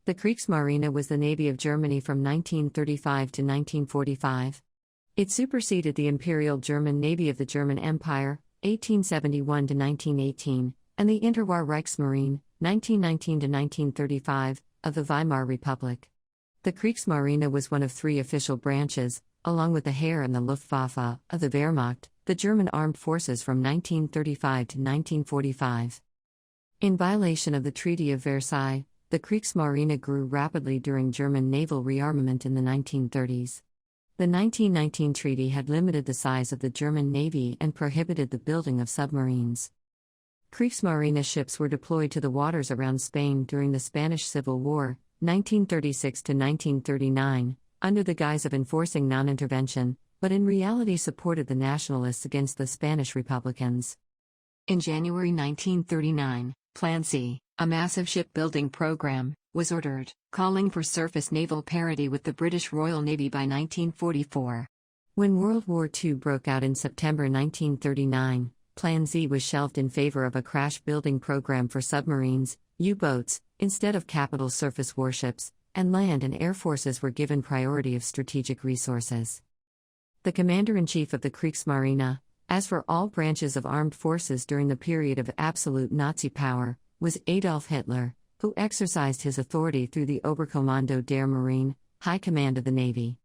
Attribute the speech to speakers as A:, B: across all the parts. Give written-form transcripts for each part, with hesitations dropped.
A: The Kriegsmarine was the Navy of Germany from 1935 to 1945. It superseded the Imperial German Navy of the German Empire, 1871 to 1918, and the interwar Reichsmarine, 1919 to 1935, of the Weimar Republic. The Kriegsmarine was one of three official branches, along with the Heer and the Luftwaffe, of the Wehrmacht, the German armed forces from 1935 to 1945. In violation of the Treaty of Versailles, the Kriegsmarine grew rapidly during German naval rearmament in the 1930s. The 1919 treaty had limited the size of the German Navy and prohibited the building of submarines. Kriegsmarine ships were deployed to the waters around Spain during the Spanish Civil War, 1936 to 1939, under the guise of enforcing non-intervention, but in reality supported the Nationalists against the Spanish Republicans. In January 1939, Plan C, a massive shipbuilding program, was ordered, calling for surface naval parity with the British Royal Navy by 1944. When World War II broke out in September 1939, Plan Z was shelved in favor of a crash-building program for submarines, U-boats, instead of capital surface warships, and land and air forces were given priority of strategic resources. The commander-in-chief of the Kriegsmarine, as for all branches of armed forces during the period of absolute Nazi power, was Adolf Hitler, who exercised his authority through the Oberkommando der Marine, High Command of the Navy.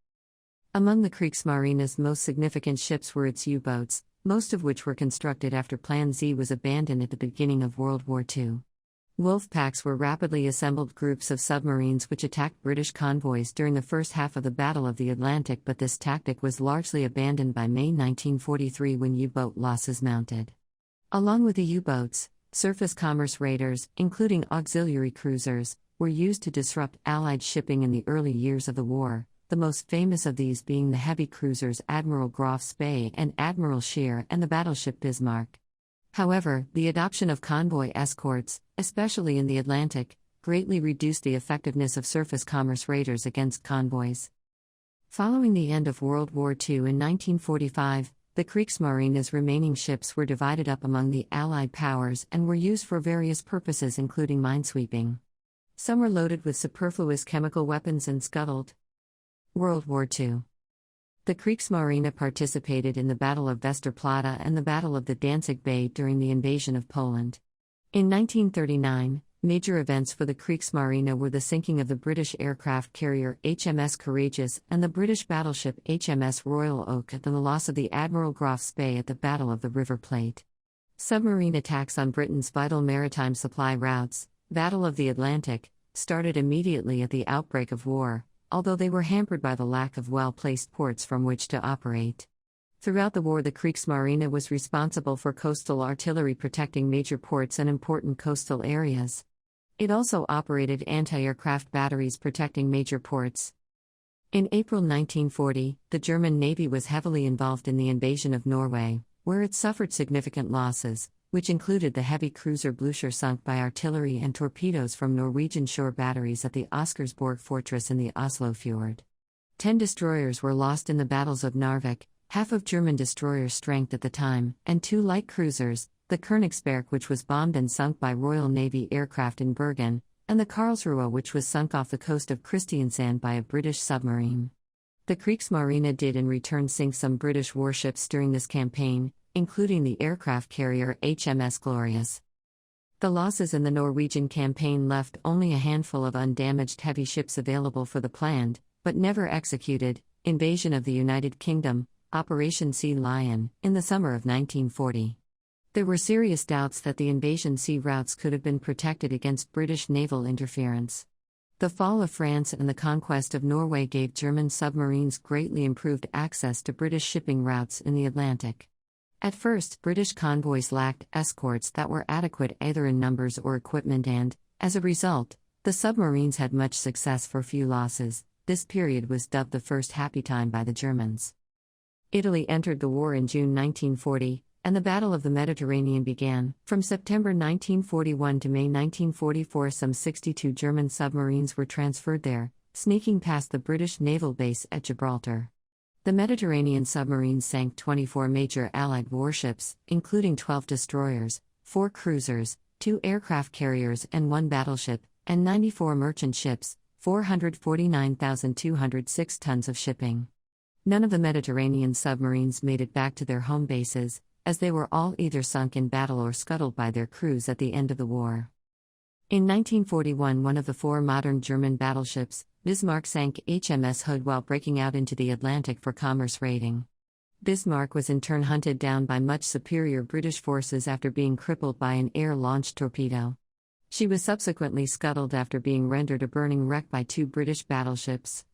A: Among the Kriegsmarine's most significant ships were its U-boats, most of which were constructed after Plan Z was abandoned at the beginning of World War II. Wolf packs were rapidly assembled groups of submarines which attacked British convoys during the first half of the Battle of the Atlantic, but this tactic was largely abandoned by May 1943 when U-boat losses mounted. Along with the U-boats, surface commerce raiders, including auxiliary cruisers, were used to disrupt Allied shipping in the early years of the war, the most famous of these being the heavy cruisers Admiral Graf Spee and Admiral Scheer and the battleship Bismarck. However, the adoption of convoy escorts, especially in the Atlantic, greatly reduced the effectiveness of surface commerce raiders against convoys. Following the end of World War II in 1945, the Kriegsmarine's remaining ships were divided up among the Allied powers and were used for various purposes including minesweeping. Some were loaded with superfluous chemical weapons and scuttled. World War II. The Kriegsmarine participated in the Battle of Westerplatte and the Battle of the Danzig Bay during the invasion of Poland. In 1939, major events for the Kriegsmarine were the sinking of the British aircraft carrier HMS Courageous and the British battleship HMS Royal Oak and the loss of the Admiral Graf Spee at the Battle of the River Plate. Submarine attacks on Britain's vital maritime supply routes, Battle of the Atlantic, started immediately at the outbreak of war, although they were hampered by the lack of well-placed ports from which to operate. Throughout the war, the Kriegsmarine was responsible for coastal artillery protecting major ports and important coastal areas. It also operated anti-aircraft batteries protecting major ports. In April 1940, the German Navy was heavily involved in the invasion of Norway, where it suffered significant losses, which included the heavy cruiser Blücher sunk by artillery and torpedoes from Norwegian shore batteries at the Oscarsborg fortress in the Oslo fjord. 10 destroyers were lost in the battles of Narvik, half of German destroyer strength at the time, and 2 light cruisers, the Königsberg, which was bombed and sunk by Royal Navy aircraft in Bergen, and the Karlsruhe, which was sunk off the coast of Kristiansand by a British submarine. The Kriegsmarine did in return sink some British warships during this campaign, including the aircraft carrier HMS Glorious. The losses in the Norwegian campaign left only a handful of undamaged heavy ships available for the planned, but never executed, invasion of the United Kingdom, Operation Sea Lion, in the summer of 1940. There were serious doubts that the invasion sea routes could have been protected against British naval interference. The fall of France and the conquest of Norway gave German submarines greatly improved access to British shipping routes in the Atlantic. At first, British convoys lacked escorts that were adequate either in numbers or equipment and, as a result, the submarines had much success for few losses. This period was dubbed the First Happy Time by the Germans. Italy entered the war in June 1940, and the Battle of the Mediterranean began. From September 1941 to May 1944, some 62 German submarines were transferred there, sneaking past the British naval base at Gibraltar. The Mediterranean submarines sank 24 major Allied warships, including 12 destroyers, 4 cruisers, 2 aircraft carriers and 1 battleship, and 94 merchant ships, 449,206 tons of shipping. None of the Mediterranean submarines made it back to their home bases, as they were all either sunk in battle or scuttled by their crews at the end of the war. In 1941, one of the four modern German battleships, Bismarck, sank HMS Hood while breaking out into the Atlantic for commerce raiding. Bismarck was in turn hunted down by much superior British forces after being crippled by an air-launched torpedo. She was subsequently scuttled after being rendered a burning wreck by two British battleships.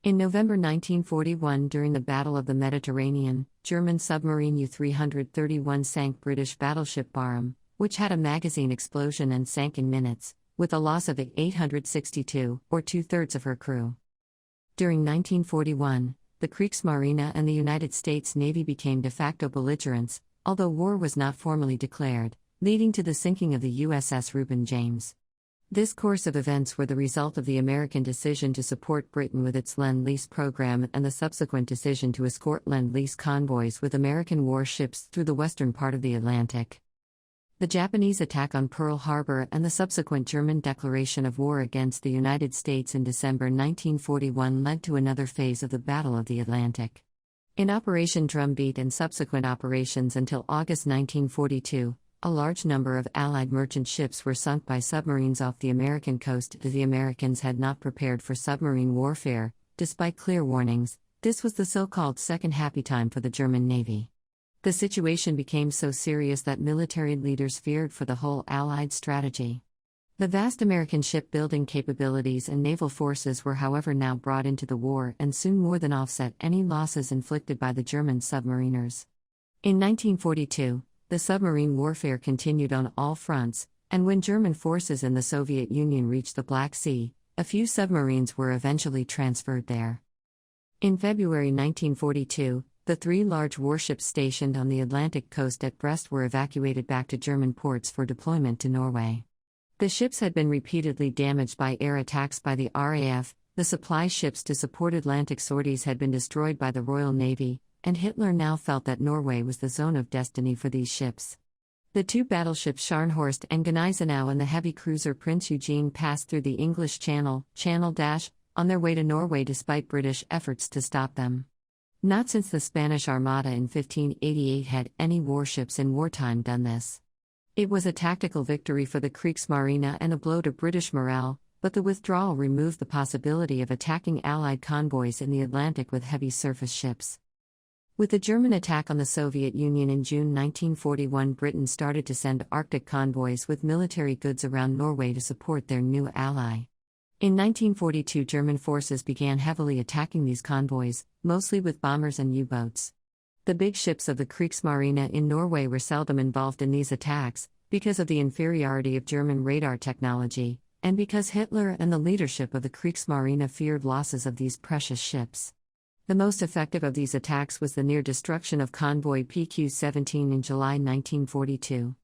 A: In November 1941, during the Battle of the Mediterranean, German submarine U-331 sank British battleship Barham, which had a magazine explosion and sank in minutes, with a loss of 862, or two-thirds of her crew. During 1941, the Kriegsmarine and the United States Navy became de facto belligerents, although war was not formally declared, leading to the sinking of the USS Reuben James. This course of events were the result of the American decision to support Britain with its Lend-Lease program and the subsequent decision to escort Lend-Lease convoys with American warships through the western part of the Atlantic. The Japanese attack on Pearl Harbor and the subsequent German declaration of war against the United States in December 1941 led to another phase of the Battle of the Atlantic. In Operation Drumbeat and subsequent operations until August 1942, a large number of Allied merchant ships were sunk by submarines off the American coast. The Americans had not prepared for submarine warfare, despite clear warnings. This was the so-called second happy time for the German Navy. The situation became so serious that military leaders feared for the whole Allied strategy. The vast American shipbuilding capabilities and naval forces were, however, now brought into the war and soon more than offset any losses inflicted by the German submariners. In 1942, the submarine warfare continued on all fronts, and when German forces in the Soviet Union reached the Black Sea, a few submarines were eventually transferred there. In February 1942, the three large warships stationed on the Atlantic coast at Brest were evacuated back to German ports for deployment to Norway. The ships had been repeatedly damaged by air attacks by the RAF, the supply ships to support Atlantic sorties had been destroyed by the Royal Navy, and Hitler now felt that Norway was the zone of destiny for these ships. The two battleships Scharnhorst and Gneisenau and the heavy cruiser Prince Eugene passed through the English Channel, on their way to Norway despite British efforts to stop them. Not since the Spanish Armada in 1588 had any warships in wartime done this. It was a tactical victory for the Kriegsmarine and a blow to British morale, but the withdrawal removed the possibility of attacking Allied convoys in the Atlantic with heavy surface ships. With the German attack on the Soviet Union in June 1941, Britain started to send Arctic convoys with military goods around Norway to support their new ally. In 1942, German forces began heavily attacking these convoys, mostly with bombers and U-boats. The big ships of the Kriegsmarine in Norway were seldom involved in these attacks, because of the inferiority of German radar technology, and because Hitler and the leadership of the Kriegsmarine feared losses of these precious ships. The most effective of these attacks was the near destruction of convoy PQ-17 in July 1942.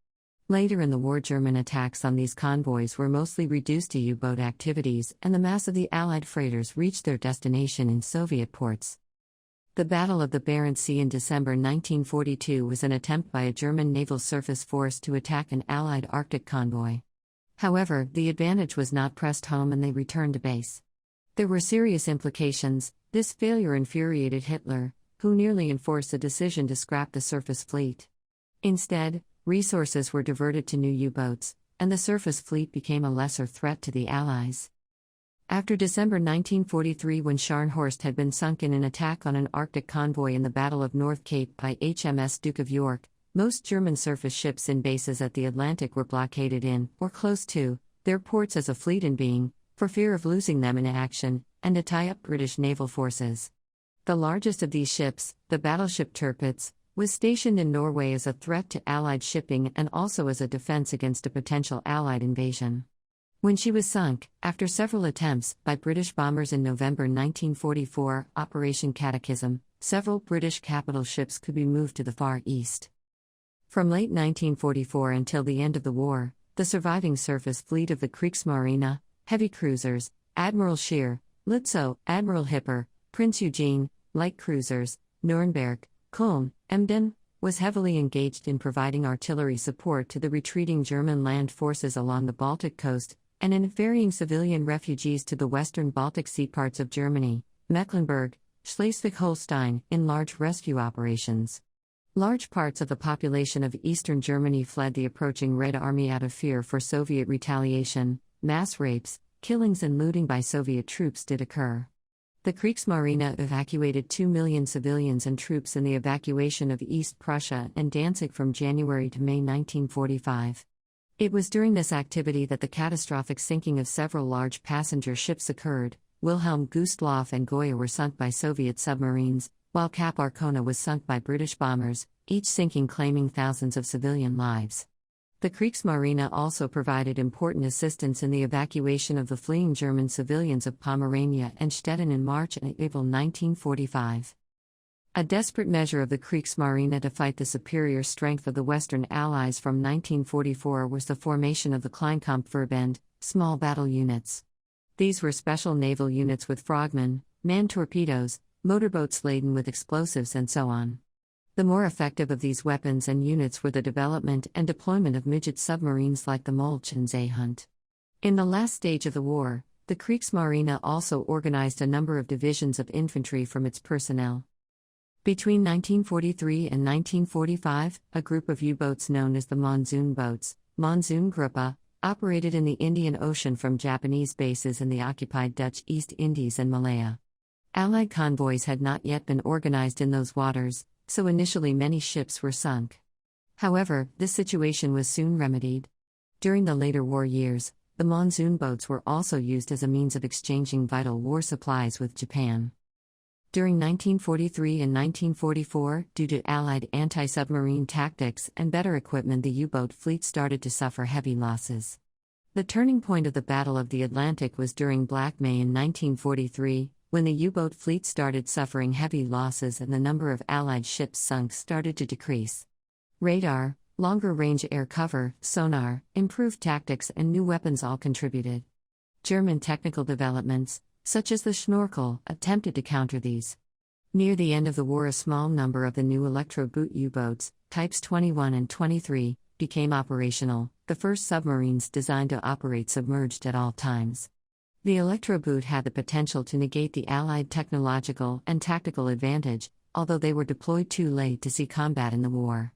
A: Later in the war, German attacks on these convoys were mostly reduced to U-boat activities, and the mass of the Allied freighters reached their destination in Soviet ports. The Battle of the Barents Sea in December 1942 was an attempt by a German naval surface force to attack an Allied Arctic convoy. However, the advantage was not pressed home and they returned to base. There were serious implications. This failure infuriated Hitler, who nearly enforced a decision to scrap the surface fleet. Instead, resources were diverted to new U-boats, and the surface fleet became a lesser threat to the Allies. After December 1943, when Scharnhorst had been sunk in an attack on an Arctic convoy in the Battle of North Cape by HMS Duke of York, most German surface ships in bases at the Atlantic were blockaded in, or close to, their ports as a fleet in being, for fear of losing them in action, and to tie up British naval forces. The largest of these ships, the battleship Tirpitz, was stationed in Norway as a threat to Allied shipping and also as a defense against a potential Allied invasion. When she was sunk, after several attempts, by British bombers in November 1944, Operation Catechism, several British capital ships could be moved to the Far East. From late 1944 until the end of the war, the surviving surface fleet of the Kriegsmarine, heavy cruisers, Admiral Scheer, Lützow, Admiral Hipper, Prince Eugene, light cruisers, Nuremberg, Kulm, Emden, was heavily engaged in providing artillery support to the retreating German land forces along the Baltic coast, and in ferrying civilian refugees to the western Baltic Sea parts of Germany, Mecklenburg, Schleswig-Holstein, in large rescue operations. Large parts of the population of eastern Germany fled the approaching Red Army out of fear for Soviet retaliation. Mass rapes, killings and looting by Soviet troops did occur. The Kriegsmarine evacuated 2 million civilians and troops in the evacuation of East Prussia and Danzig from January to May 1945. It was during this activity that the catastrophic sinking of several large passenger ships occurred. Wilhelm Gustloff and Goya were sunk by Soviet submarines, while Cap Arcona was sunk by British bombers, each sinking claiming thousands of civilian lives. The Kriegsmarine also provided important assistance in the evacuation of the fleeing German civilians of Pomerania and Stettin in March and April 1945. A desperate measure of the Kriegsmarine to fight the superior strength of the Western Allies from 1944 was the formation of the Kleinkampfverband, small battle units. These were special naval units with frogmen, manned torpedoes, motorboats laden with explosives and so on. The more effective of these weapons and units were the development and deployment of midget submarines like the Molch and Seehund. In the last stage of the war, the Kriegsmarine also organized a number of divisions of infantry from its personnel. Between 1943 and 1945, a group of U-boats known as the Monsoon Boats, Monsoongruppe, operated in the Indian Ocean from Japanese bases in the occupied Dutch East Indies and Malaya. Allied convoys had not yet been organized in those waters, so initially many ships were sunk. However, this situation was soon remedied. During the later war years, the monsoon boats were also used as a means of exchanging vital war supplies with Japan. During 1943 and 1944, due to Allied anti-submarine tactics and better equipment, the U-boat fleet started to suffer heavy losses. The turning point of the Battle of the Atlantic was during Black May in 1943, when the U-boat fleet started suffering heavy losses and the number of Allied ships sunk started to decrease. Radar, longer-range air cover, sonar, improved tactics and new weapons all contributed. German technical developments, such as the Schnorkel, attempted to counter these. Near the end of the war, a small number of the new electro-boot U-boats, types 21 and 23, became operational, the first submarines designed to operate submerged at all times. The electro-boot had the potential to negate the Allied technological and tactical advantage, although they were deployed too late to see combat in the war.